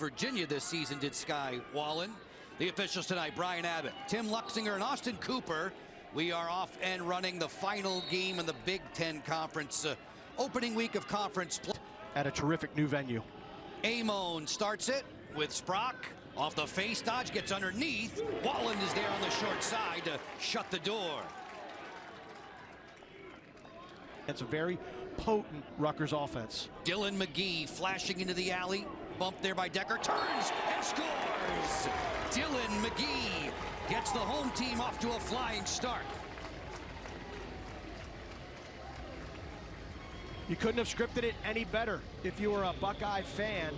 Virginia this season, did Sky Wallen. The officials tonight, Brian Abbott, Tim Luxinger, and Austin Cooper. We are off and running the final game in the Big Ten Conference. Opening week of conference play. At a terrific new venue. Amon starts it with Sprock. Off the face dodge, gets underneath. Wallen is there on the short side to shut the door. It's a very potent Rutgers offense. Dylan McGee flashing into the alley. Bumped there by Decker. Turns and scores. Dylan McGee gets the home team off to a flying start. You couldn't have scripted it any better if you were a Buckeye fan.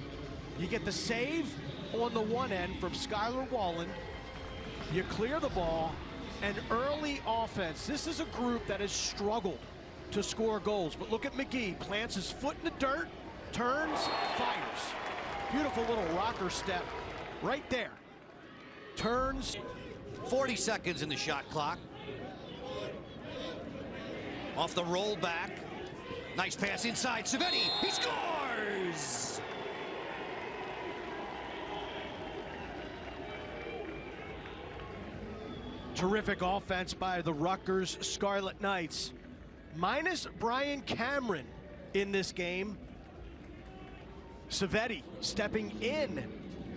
You get the save on the one end from Skylar Wallen. You clear the ball, and early offense. This is a group that has struggled to score goals. But look at McGee, plants his foot in the dirt, turns, fires. Beautiful little rocker step right there. Turns. 40 seconds in the shot clock. Off the roll back. Nice pass inside. Savetti, he scores! Terrific offense by the Rutgers Scarlet Knights. Minus Brian Cameron in this game. Savetti stepping in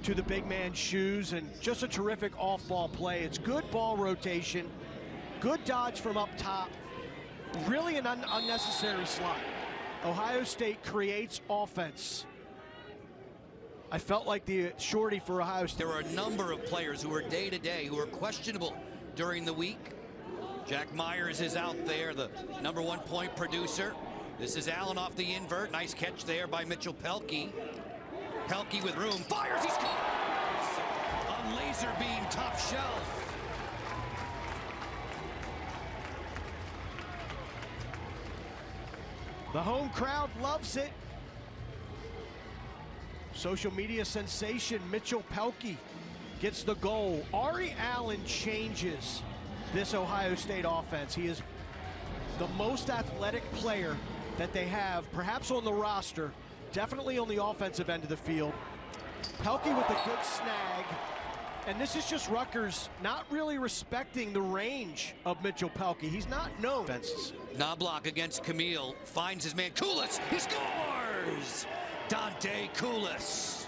to the big man's shoes, and just a terrific off-ball play. It's good ball rotation, good dodge from up top. Really an unnecessary slide. Ohio State creates offense. I felt like the shorty for Ohio State. There were a number of players who were day-to-day, who were questionable during the week. Jack Myers is out there, the #1 point producer. This is Allen off the invert. Nice catch there by Mitchell Pelkey. Pelkey with room, fires, he scores! A laser beam top shelf. The home crowd loves it. Social media sensation Mitchell Pelkey gets the goal. Ari Allen changes this Ohio State offense. He is the most athletic player that they have, perhaps on the roster, definitely on the offensive end of the field. Pelkey with a good snag. And this is just Rutgers not really respecting the range of Mitchell Pelkey. He's not known. Knobloch against Camille, finds his man Koulis, he scores! Dante Koulis.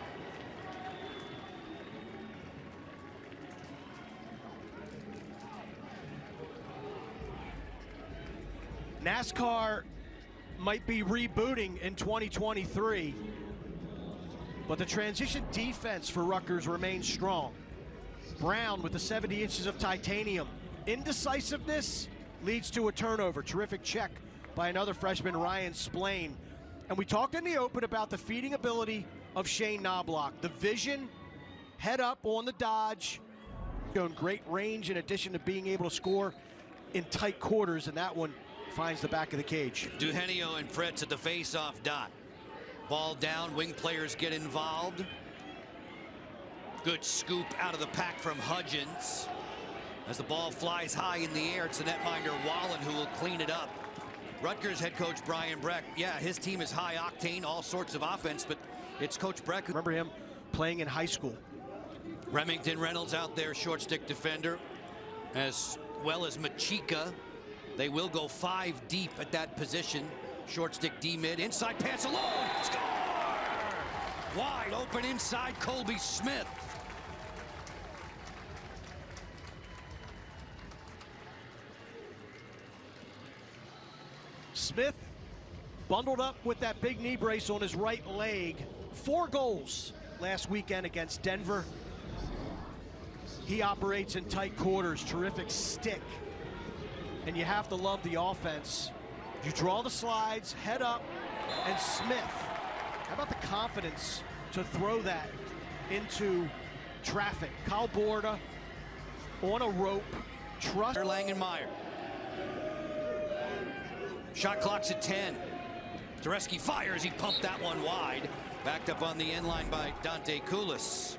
NASCAR might be rebooting in 2023, but the transition defense for Rutgers remains strong. Brown with the 70 inches of titanium. Indecisiveness leads to a turnover. Terrific check by another freshman, Ryan Splain. And we talked in the open about the feeding ability of Shane Knobloch. The vision, head up on the dodge. Shown great range in addition to being able to score in tight quarters, and that one finds the back of the cage. Duhenio and Fritz at the face-off dot. Ball down, wing players get involved. Good scoop out of the pack from Hudgens. As the ball flies high in the air, it's the netminder Wallen who will clean it up. Rutgers head coach Brian Breck, yeah, his team is high octane, all sorts of offense, but it's Coach Breck. Remember him playing in high school. Remington Reynolds out there, short stick defender, as well as Machika. They will go 5 deep at that position. Short stick D-mid, inside pass alone, score! Wide open inside, Colby Smith. Smith bundled up with that big knee brace on his right leg. 4 goals last weekend against Denver. He operates in tight quarters, terrific stick. And you have to love the offense. You draw the slides, head up, and Smith. How about the confidence to throw that into traffic? Kyle Borda on a rope. Trust. Langenmeyer. Shot clock's at 10. Zareski fires, he pumped that one wide. Backed up on the end line by Dante Koulis.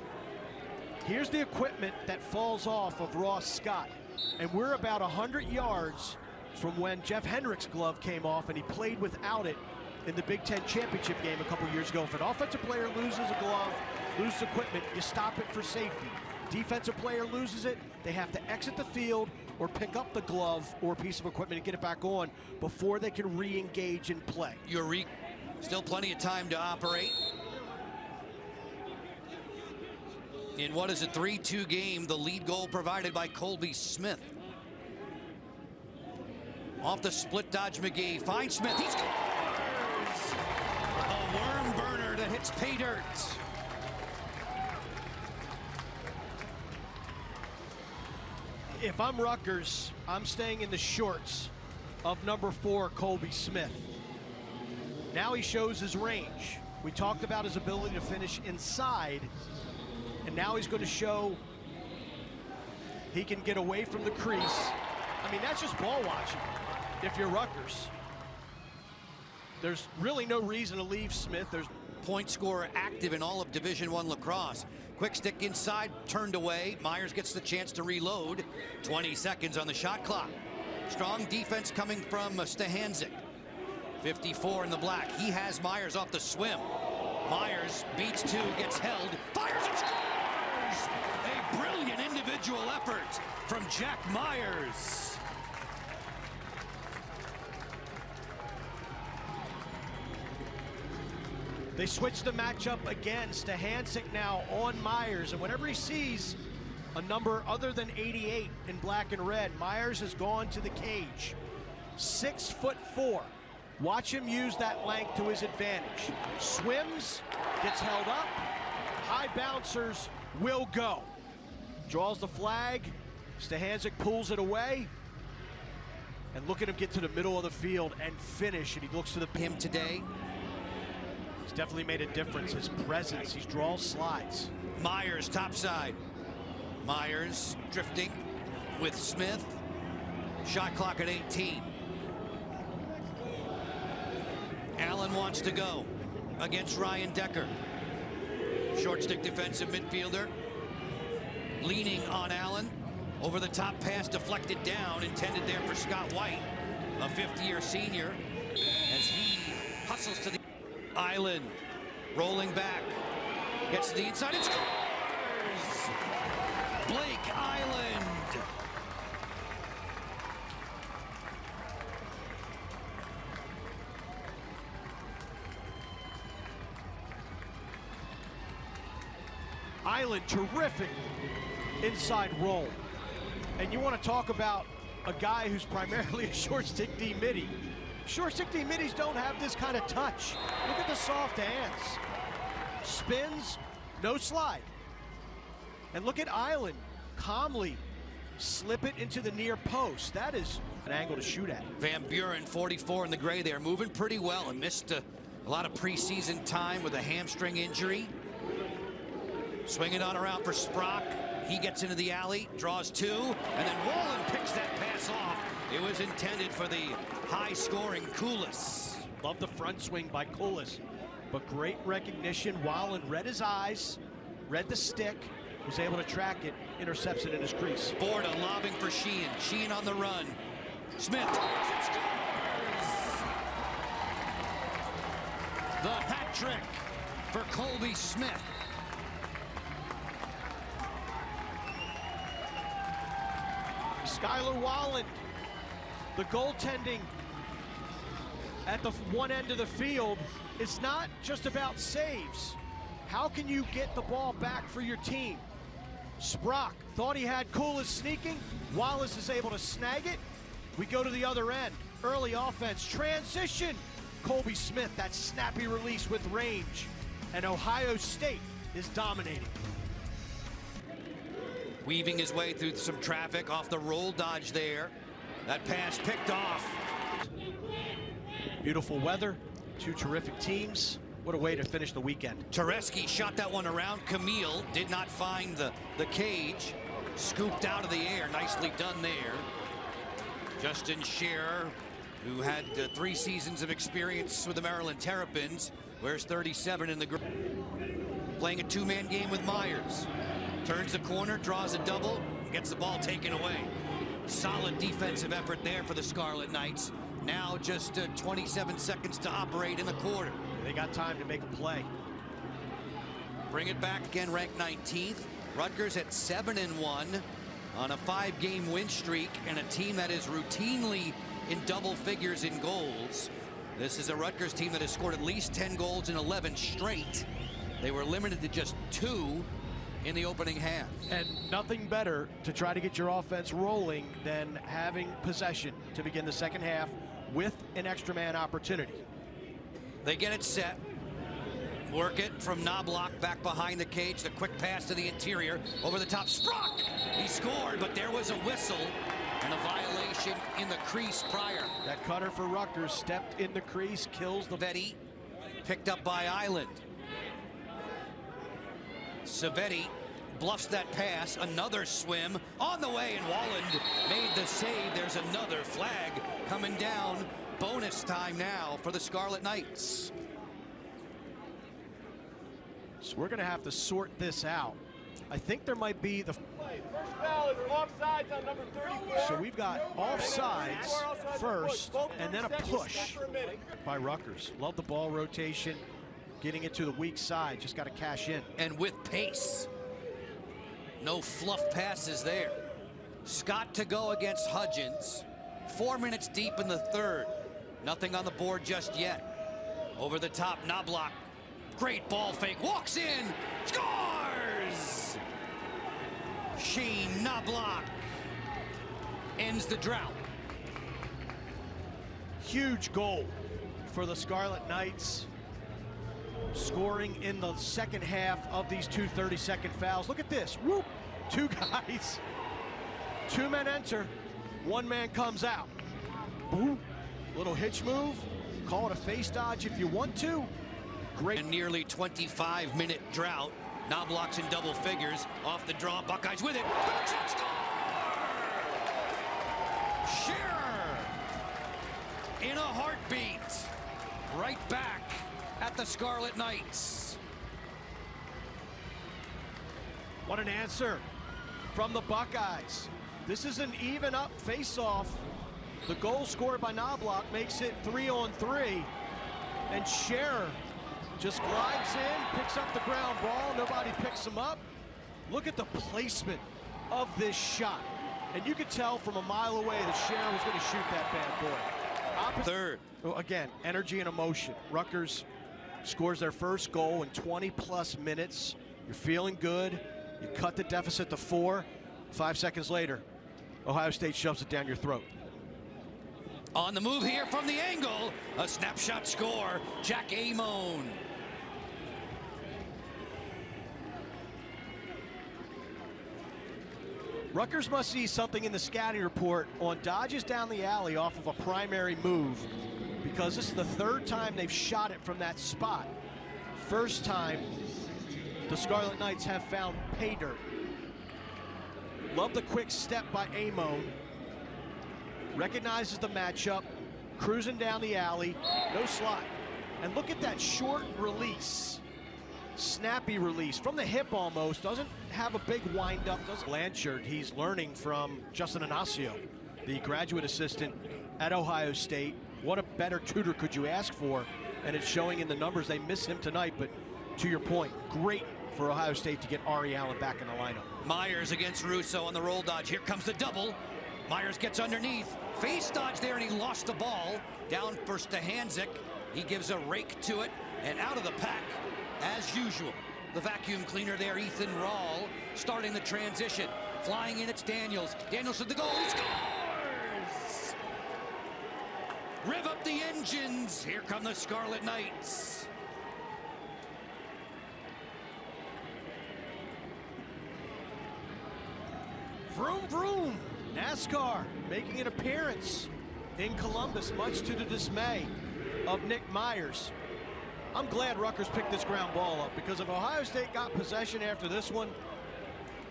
Here's the equipment that falls off of Ross Scott. And we're about 100 yards from when Jeff Hendrick's glove came off and he played without it in the Big Ten championship game a couple years ago. If an offensive player loses a glove, loses equipment, you stop it for safety. Defensive player loses it, they have to exit the field or pick up the glove or piece of equipment and get it back on before they can re-engage and play. Still plenty of time to operate. In what is a 3-2 game, the lead goal provided by Colby Smith. Off the split dodge, McGee finds Smith. He scores! A worm burner that hits pay dirt. If I'm Rutgers, I'm staying in the shorts of number 4, Colby Smith. Now he shows his range. We talked about his ability to finish inside, and now he's going to show he can get away from the crease. I mean, that's just ball watching if you're Rutgers. There's really no reason to leave Smith. There's point scorer active in all of Division I lacrosse. Quick stick inside, turned away. Myers gets the chance to reload. 20 seconds on the shot clock. Strong defense coming from Stahanczyk. 54 in the black. He has Myers off the swim. Myers beats 2, gets held, fires and scores! A brilliant individual effort from Jack Myers. They switch the matchup again. Stahanczyk now on Myers, and whenever he sees a number other than 88 in black and red, Myers has gone to the cage. 6'4". Watch him use that length to his advantage. Swims, gets held up, high bouncers will go. Draws the flag, Stahanczyk pulls it away, and look at him get to the middle of the field and finish, and he looks to the him today. He's definitely made a difference. His presence, he draws slides. Myers topside. Myers drifting with Smith. Shot clock at 18. Allen wants to go against Ryan Decker. Short stick defensive midfielder. Leaning on Allen. Over the top pass deflected down, intended there for Scott White, a 5th-year senior, as he hustles to the Island, rolling back, gets to the inside and scores! Blake Island. Island, terrific inside roll. And you want to talk about a guy who's primarily a short stick D midi. Short stick D middies don't have this kind of touch. Look at the soft hands. Spins, no slide. And look at Island calmly slip it into the near post. That is an angle to shoot at. Van Buren, 44 in the gray there, moving pretty well and missed a lot of preseason time with a hamstring injury. Swinging on around for Sprock. He gets into the alley, draws 2, and then Wallen picks that pass off. It was intended for the high-scoring Koulis. Love the front swing by Koulis, but great recognition. Wallen read his eyes, read the stick, was able to track it, intercepts it in his crease. Borda lobbing for Sheehan. Sheehan on the run. Smith scores! The hat trick for Colby Smith. Skylar Wallen, the goaltending at the one end of the field, it's not just about saves. How can you get the ball back for your team? Sprock thought he had Koulis sneaking. Wallace is able to snag it. We go to the other end. Early offense, transition. Colby Smith, that snappy release with range. And Ohio State is dominating. Weaving his way through some traffic off the roll dodge there. That pass picked off. Beautiful weather, 2 terrific teams. What a way to finish the weekend. Tereski shot that one around. Camille did not find the cage. Scooped out of the air. Nicely done there. Justin Scherer, who had 3 seasons of experience with the Maryland Terrapins, wears 37 in the group. Playing a 2-man game with Myers. Turns the corner, draws a double, gets the ball taken away. Solid defensive effort there for the Scarlet Knights. Now just 27 seconds to operate in the quarter. They got time to make a play. Bring it back again, ranked 19th. Rutgers at 7-1 on a 5-game win streak, and a team that is routinely in double figures in goals. This is a Rutgers team that has scored at least 10 goals in 11 straight. They were limited to just 2 in the opening half. And nothing better to try to get your offense rolling than having possession to begin the second half with an extra man opportunity. They get it set. Work it from Knobloch back behind the cage. The quick pass to the interior. Over the top. Sprock! He scored, but there was a whistle and a violation in the crease prior. That cutter for Rutgers stepped in the crease, kills the... Savetti picked up by Island. Savetti bluffs that pass. Another swim on the way, and Wallen made the save. There's another flag coming down. Bonus time now for the Scarlet Knights. So we're going to have to sort this out. I think there might be the... First foul is offsides on number 34. So we've got offsides first, and then a push by Rutgers. Love the ball rotation, getting it to the weak side. Just got to cash in. And with pace. No fluff passes there. Scott to go against Hudgens. 4 minutes deep in the third. Nothing on the board just yet. Over the top, Knobloch. Great ball fake. Walks in. Scores! Shane Knobloch ends the drought. Huge goal for the Scarlet Knights. Scoring in the second half of these two 30-second fouls. Look at this. Whoop! 2 guys. 2 men enter. 1 man comes out. Boom. Little hitch move. Call it a face dodge if you want to. Great. A nearly 25-minute drought. Knobloch's in double figures. Off the draw. Buckeyes with it. Backshot score! Shearer in a heartbeat. Right back at the Scarlet Knights. What an answer from the Buckeyes. This is an even up face-off. The goal scored by Knobloch makes it 3-on-3. And Shearer just glides in, picks up the ground ball. Nobody picks him up. Look at the placement of this shot. And you could tell from a mile away that Shearer was going to shoot that bad boy. Third. Well, again, energy and emotion. Rutgers scores their first goal in 20-plus minutes. You're feeling good. You cut the deficit to 4. 5 seconds later, Ohio State shoves it down your throat. On the move here from the angle. A snapshot score. Jack Amon. Rutgers must see something in the scouting report on dodges down the alley off of a primary move, because this is the 3rd time they've shot it from that spot. First time the Scarlet Knights have found pay dirt. Love the quick step by Amon. Recognizes the matchup, cruising down the alley, no slide. And look at that short release. Snappy release from the hip almost, doesn't have a big wind up. Blanchard, he's learning from Justin Anasio, the graduate assistant at Ohio State. What a better tutor could you ask for? And it's showing in the numbers. They miss him tonight, but to your point, great for Ohio State to get Ari Allen back in the lineup. Myers against Russo on the roll dodge. Here comes the double. Myers gets underneath. Face dodge there, and he lost the ball. Down first to Hanzik. He gives a rake to it, and out of the pack, as usual. The vacuum cleaner there, Ethan Rawl, starting the transition. Flying in, it's Daniels. Daniels with the goal. He scores! Rev up the engines. Here come the Scarlet Knights. Vroom, vroom. NASCAR making an appearance in Columbus, much to the dismay of Nick Myers. I'm glad Rutgers picked this ground ball up, because if Ohio State got possession after this one,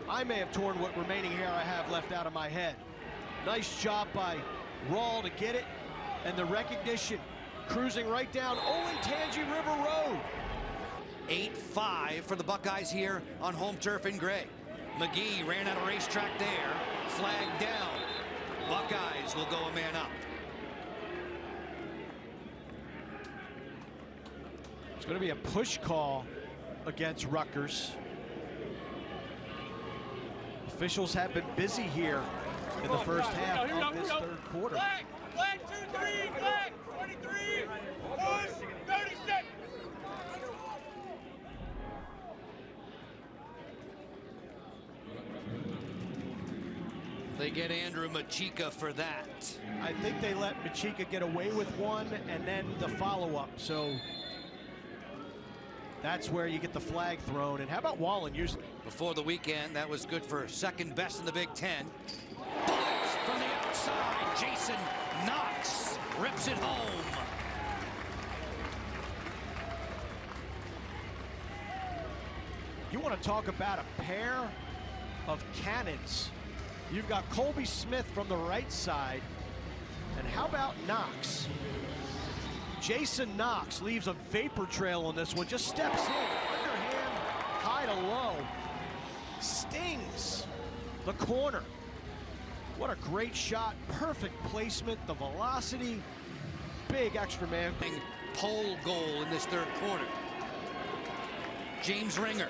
I may have torn what remaining hair I have left out of my head. Nice job by Rawl to get it, and the recognition cruising right down Olentangy River Road. 8-5 for the Buckeyes here on home turf in gray. McGee ran out of racetrack there. Flag down. Buckeyes will go a man up. It's going to be a push call against Rutgers. Officials have been busy here in the first half of this third quarter. Flag 2-3, flag 23, push 36. They get Andrew Machika for that. I think they let Machika get away with one and then the follow-up. So that's where you get the flag thrown. And how about Wallen usually? Before the weekend, that was good for second best in the Big Ten. Bullets from the outside. Jason Knox rips it home. You want to talk about a pair of cannons. You've got Colby Smith from the right side. And how about Knox? Jason Knox leaves a vapor trail on this one, just steps in, underhand, high to low, stings the corner. What a great shot, perfect placement, the velocity, big extra man. Pole goal in this third quarter. James Ringer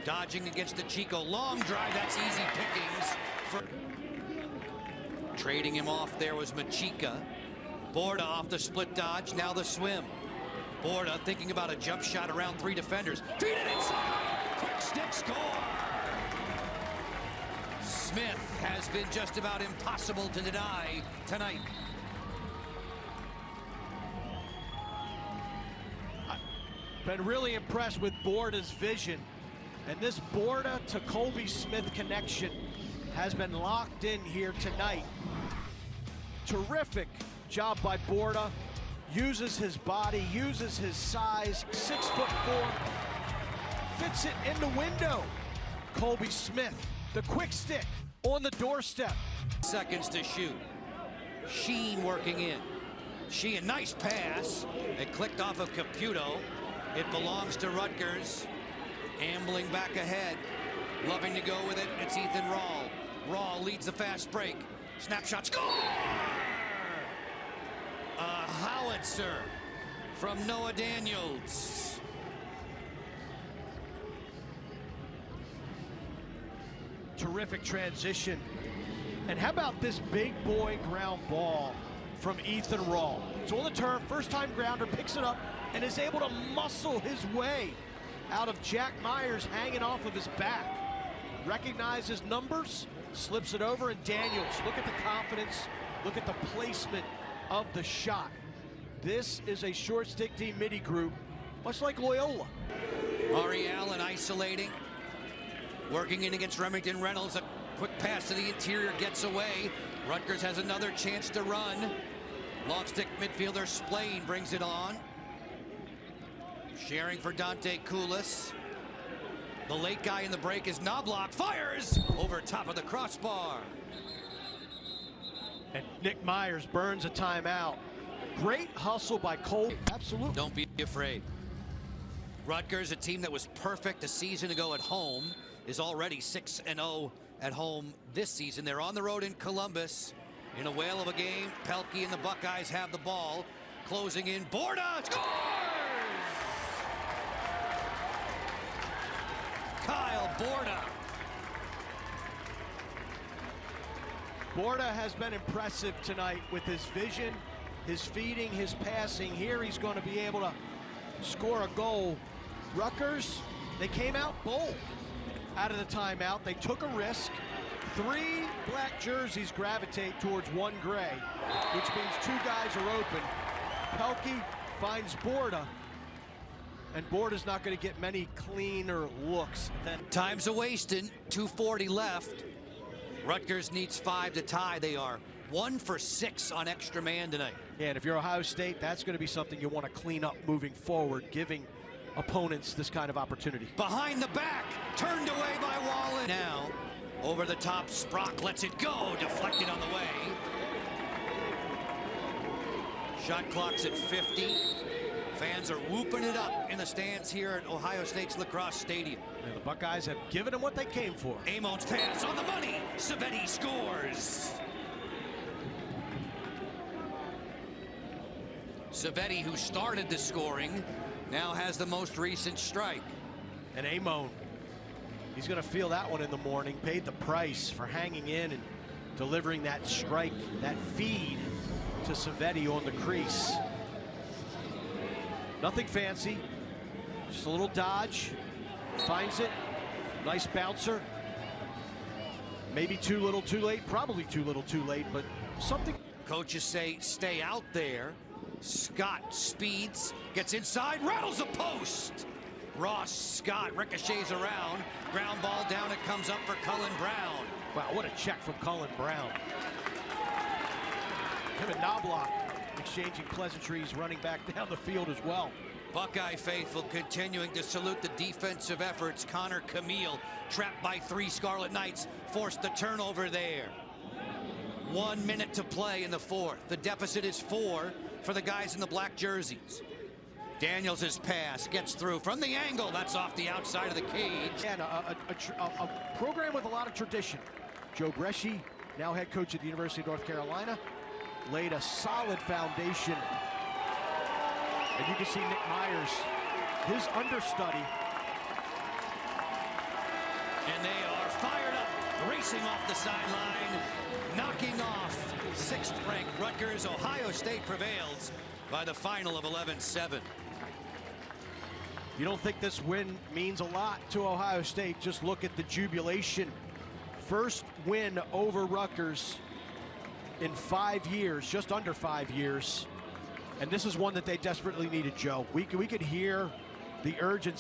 dodging against the Chico. Long drive, that's easy pickings. Trading him off there was Machika. Borda off the split dodge, now the swim. Borda thinking about a jump shot around three defenders. Feed it inside, quick stick score. Smith has been just about impossible to deny tonight. I've been really impressed with Borda's vision. And this Borda to Colby Smith connection has been locked in here tonight. Terrific job by Borda. Uses his body, uses his size, 6'4", fits it in the window. Colby Smith, the quick stick on the doorstep. Seconds to shoot. Sheen working in. Sheen, nice pass. It clicked off of Caputo. It belongs to Rutgers. Ambling back ahead. Loving to go with it. It's Ethan Rahl. Rahl leads the fast break. Snapshot, score! A howitzer from Noah Daniels. Terrific transition. And how about this big boy ground ball from Ethan Rahl? It's on the turf, first time grounder, picks it up and is able to muscle his way out of Jack Myers hanging off of his back. Recognizes numbers, slips it over, and Daniels, look at the confidence, look at the placement of the shot. This is a short stick team midi group, much like Loyola. Ari Allen isolating, working in against Remington Reynolds. A quick pass to the interior gets away. Rutgers has another chance to run. Long stick midfielder Splain brings it on. Sharing for Dante Koulis. The late guy in the break is Knobloch. Fires over top of the crossbar. And Nick Myers burns a timeout. Great hustle by Cole. Absolutely. Don't be afraid. Rutgers, a team that was perfect a season ago at home, is already 6-0 at home this season. They're on the road in Columbus in a whale of a game. Pelkey and the Buckeyes have the ball. Closing in. Borda scores! Kyle Borda. Borda has been impressive tonight with his vision, his feeding, his passing. Here he's going to be able to score a goal. Rutgers, they came out bold out of the timeout. They took a risk. 3 black jerseys gravitate towards 1 gray, which means 2 guys are open. Pelkey finds Borda, and Borda's not going to get many cleaner looks. Time's a wasting. 2:40 left. Rutgers needs 5 to tie. They are 1 for 6 on extra man tonight. Yeah, and if you're Ohio State, that's going to be something you want to clean up moving forward, giving opponents this kind of opportunity. Behind the back, turned away by Wallen. Now, over the top, Sprock lets it go, deflected on the way. Shot clock's at 50. Fans are whooping it up in the stands here at Ohio State's Lacrosse Stadium. And the Buckeyes have given them what they came for. Amon's pass on the money. Savetti scores. Savetti, who started the scoring, now has the most recent strike. And Amon, he's going to feel that one in the morning. Paid the price for hanging in and delivering that strike, that feed to Savetti on the crease. Nothing fancy, just a little dodge. Finds it, nice bouncer. Maybe too little too late, probably too little too late, but something. Coaches say stay out there. Scott speeds, gets inside, rattles a post. Ross Scott ricochets around, ground ball down, it comes up for Cullen Brown. Wow, what a check from Cullen Brown. Him and Knobloch exchanging pleasantries, running back down the field as well. Buckeye faithful continuing to salute the defensive efforts. Connor Camille, trapped by 3 Scarlet Knights, forced the turnover there. 1 minute to play in the fourth. The deficit is 4 for the guys in the black jerseys. Daniels' pass gets through from the angle. That's off the outside of the cage. And a program with a lot of tradition. Joe Bresci, now head coach at the University of North Carolina, laid a solid foundation. And you can see Nick Myers, his understudy. And they are fired up, racing off the sideline, knocking off 6th-ranked Rutgers. Ohio State prevails by the final of 11-7. You don't think this win means a lot to Ohio State? Just look at the jubilation. First win over Rutgers in 5 years, just under 5 years. And this is one that they desperately needed, Joe. We could hear the urgency.